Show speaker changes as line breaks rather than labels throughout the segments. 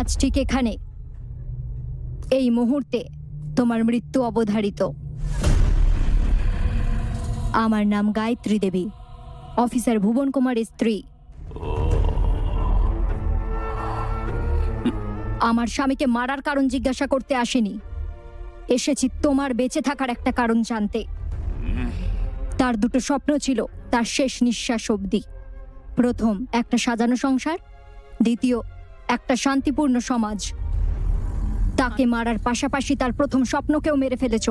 আজ ঠিক এখানে এই মুহূর্তে তোমার মৃত্যু অবধারিত। আমার নাম গায়ত্রী দেবী, অফিসার ভুবন কুমারের স্ত্রী। আমার স্বামীকে মারার কারণ জিজ্ঞাসা করতে আসেনি, এসেছি তোমার বেঁচে থাকার একটা কারণ জানতে। তার দুটো স্বপ্ন ছিল তার শেষ নিঃশ্বাস অবধি। প্রথম, একটা সাজানো সংসার, দ্বিতীয়, একটা শান্তিপূর্ণ সমাজ। তাকে মারার পাশাপাশি তার প্রথম স্বপ্নকেও মেরে ফেলেছ,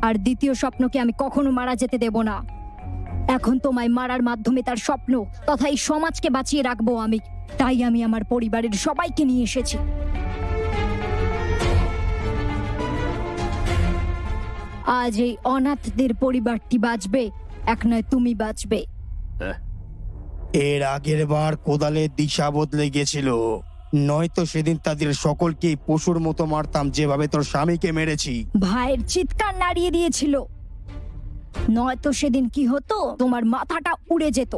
আর দ্বিতীয় স্বপ্নকে আমি কখনো মারা যেতে দেব না। এখন তোমায় মারার মাধ্যমে তার স্বপ্ন তথা এই সমাজকে বাঁচিয়ে রাখবো আমি। তাই আমি আমার পরিবারের সবাইকে নিয়ে এসেছি। আজ এই অনাথদের পরিবারটি বাঁচবে, এক নয় তুমি বাঁচবে।
এর আগের বার কোদালের দিশা বদলে গেছিল, নয়তো সেদিন তাদের সকলকে পশুর মতো মারতাম যেভাবে তোর স্বামীকে মেরেছি।
ভাইয়ের চিৎকার নাড়িয়ে দিয়েছিল, নয়তো সেদিন কি হতো, তোমার মাথাটা উড়ে যেত।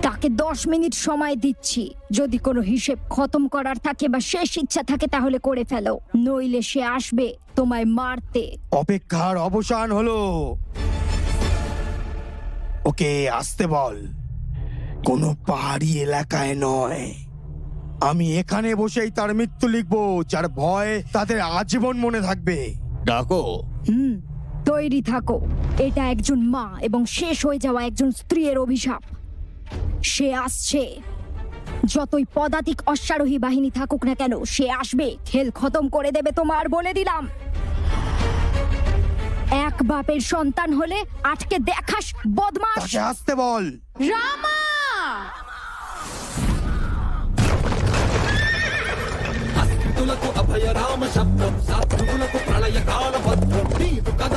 তাকে 10 মিনিট সময় দিচ্ছি, যদি কোনো হিসেব খতম করার থাকে বা শেষ ইচ্ছা থাকে তাহলে করে ফেলো, নইলে সে আসবে তোমায় মারতে।
অপেক্ষার অবসান হলো, ওকে আসতে বল। কোনো পাহাড়ি এলাকায় নয়, আমি এখানে বসেই তার মৃত্যু লিখবো, যার ভয় তাদের আজীবন মনে থাকবে।
ডাকো।
তৈরি থাকো, এটা একজন মা এবং শেষ হয়ে যাওয়া একজন স্ত্রীর অভিশাপ। সে আসছে, যতই পদাতিক অশ্বারোহী বাহিনী থাকুক না কেন, সে আসবে, খেল খতম করে দেবে তোমার, বলে দিলাম। এক বাপের সন্তান হলে আটকে দেখাস বদমাশ।
তাকে আসতে বল।
রামা!
అస్తులకు అభయ రామ శబ్దం సాధువులకు ప్రళయ కాల భద్రం నీదు కథ